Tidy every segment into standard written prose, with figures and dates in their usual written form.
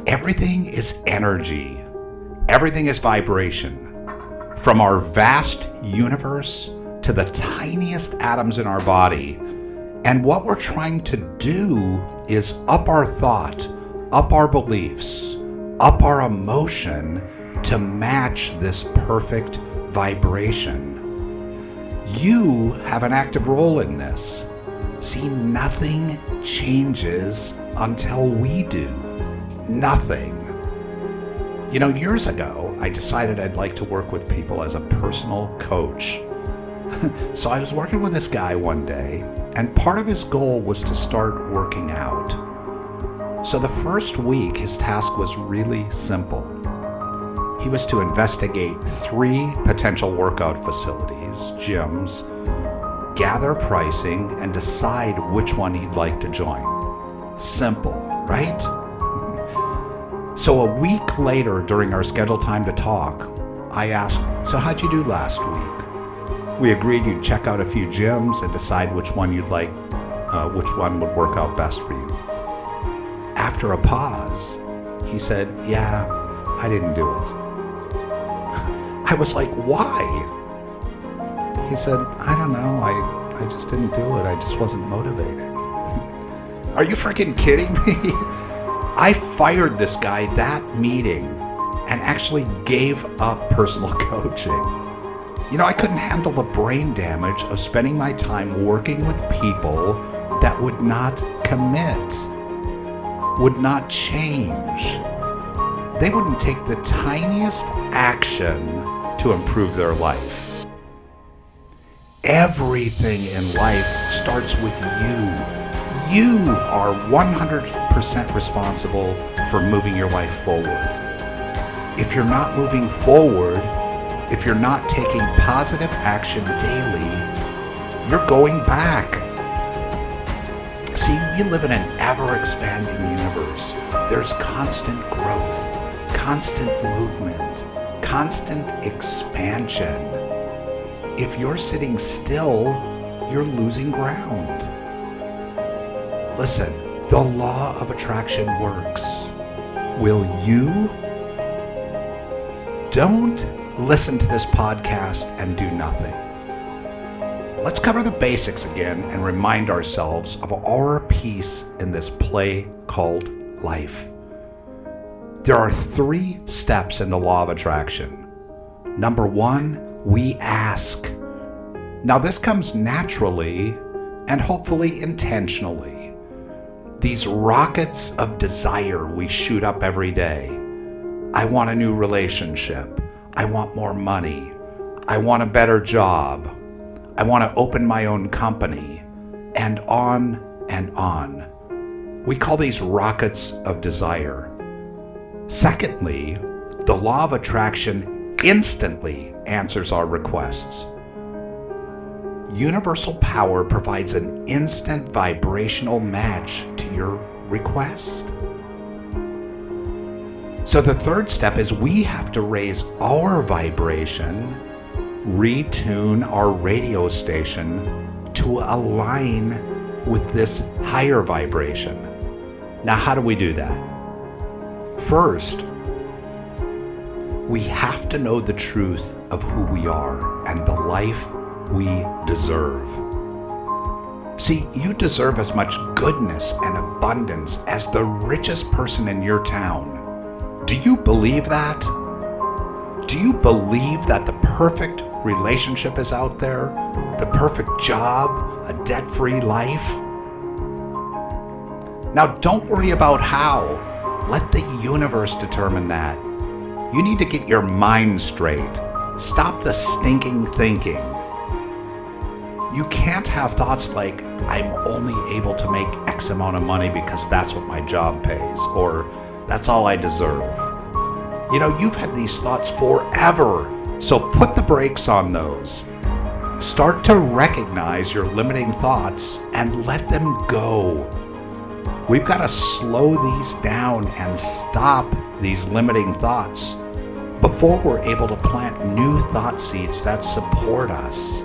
Everything is energy. Everything is vibration. From our vast universe to the tiniest atoms in our body. And what we're trying to do is up our thought, up our beliefs, up our emotion to match this perfect vibration. You have an active role in this. See, nothing changes until we do. Nothing. You know, years ago, I decided I'd like to work with people as a personal coach. So I was working with this guy one day, and part of his goal was to start working out. So the first week, his task was really simple. He was to investigate 3 potential workout facilities, gyms, gather pricing, and decide which one he'd like to join. Simple, right? So a week later, during our scheduled time to talk, I asked, so how'd you do last week? We agreed you'd check out a few gyms and decide which one you'd like, which one would work out best for you. After a pause, he said, yeah, I didn't do it. I was like, why? He said, I don't know, I just didn't do it. I just wasn't motivated. Are you freaking kidding me? I fired this guy that meeting and actually gave up personal coaching. You know, I couldn't handle the brain damage of spending my time working with people that would not commit, would not change. They wouldn't take the tiniest action to improve their life. Everything in life starts with you. You are 100% responsible for moving your life forward. If you're not moving forward, if you're not taking positive action daily, you're going back. See, we live in an ever-expanding universe. There's constant growth, constant movement, constant expansion. If you're sitting still, you're losing ground. Listen, the law of attraction works. Will you? Don't listen to this podcast and do nothing. Let's cover the basics again and remind ourselves of our piece in this play called life. There are 3 steps in the law of attraction. Number 1, we ask. Now this comes naturally and hopefully intentionally. These rockets of desire we shoot up every day. I want a new relationship. I want more money. I want a better job. I want to open my own company. And on and on. We call these rockets of desire. Secondly, the law of attraction instantly answers our requests. Universal power provides an instant vibrational match to your request. So the third step is we have to raise our vibration, retune our radio station to align with this higher vibration. Now, how do we do that? First, we have to know the truth of who we are and the life we deserve. See, you deserve as much goodness and abundance as the richest person in your town. Do you believe that? Do you believe that the perfect relationship is out there? The perfect job? A debt-free life? Now, don't worry about how. Let the universe determine that. You need to get your mind straight. Stop the stinking thinking. You can't have thoughts like, I'm only able to make X amount of money because that's what my job pays, or that's all I deserve. You know, you've had these thoughts forever, so put the brakes on those. Start to recognize your limiting thoughts and let them go. We've got to slow these down and stop these limiting thoughts before we're able to plant new thought seeds that support us.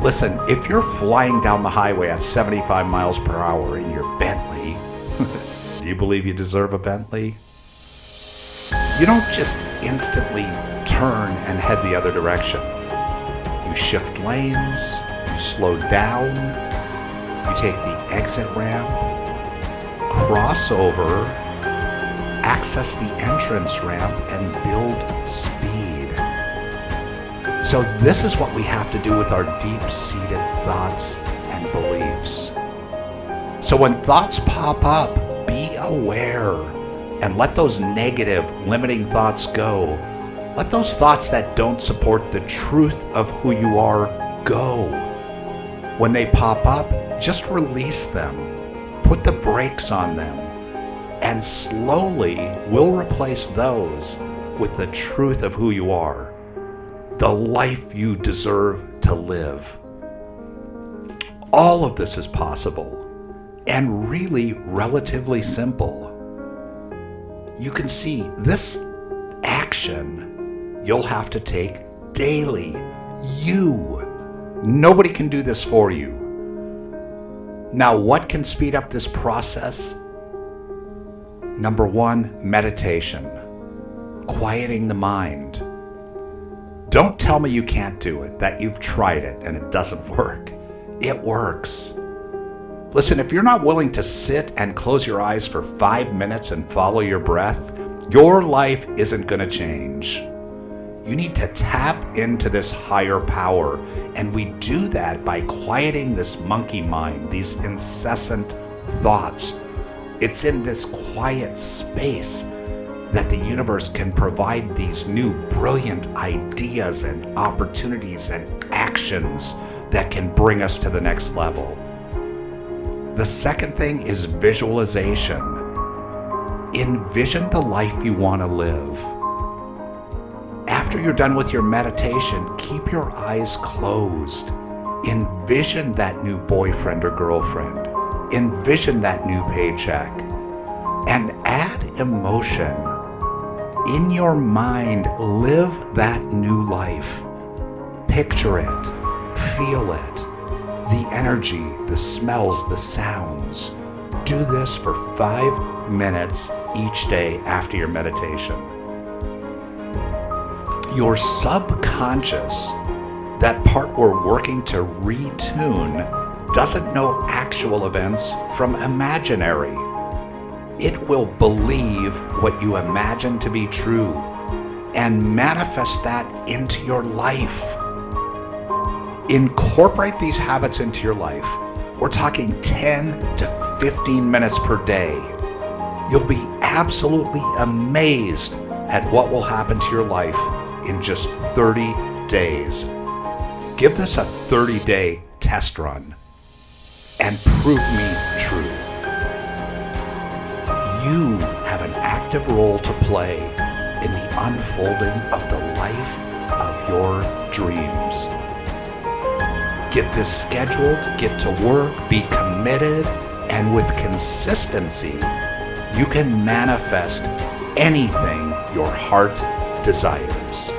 Listen, if you're flying down the highway at 75 miles per hour in your Bentley, you believe you deserve a Bentley? You don't just instantly turn and head the other direction. You shift lanes, you slow down, you take the exit ramp, cross over, access the entrance ramp, and build speed. So this is what we have to do with our deep-seated thoughts and beliefs. So when thoughts pop up, be aware and let those negative, limiting thoughts go. Let those thoughts that don't support the truth of who you are go. When they pop up, just release them. Put the brakes on them. And slowly we'll replace those with the truth of who you are. The life you deserve to live. All of this is possible and really relatively simple. You can see this action you'll have to take daily. Nobody can do this for you. Now, what can speed up this process? Number one, meditation. Quieting the mind. Don't tell me you can't do it, that you've tried it and it doesn't work. It works. Listen, if you're not willing to sit and close your eyes for 5 minutes and follow your breath, your life isn't going to change. You need to tap into this higher power, and we do that by quieting this monkey mind, these incessant thoughts. It's in this quiet space that the universe can provide these new brilliant ideas and opportunities and actions that can bring us to the next level. The second thing is visualization. Envision the life you want to live. After you're done with your meditation, keep your eyes closed. Envision that new boyfriend or girlfriend. Envision that new paycheck. And add emotion. In your mind, live that new life. Picture it. Feel it. The energy, the smells, the sounds. Do this for 5 minutes each day after your meditation. Your subconscious, that part we're working to retune, doesn't know actual events from imaginary. It will believe what you imagine to be true and manifest that into your life. Incorporate these habits into your life. We're talking 10 to 15 minutes per day. You'll be absolutely amazed at what will happen to your life in just 30 days. Give this a 30-day test run and prove me true. You have an active role to play in the unfolding of the life of your dreams. Get this scheduled, get to work, be committed, and with consistency, you can manifest anything your heart desires.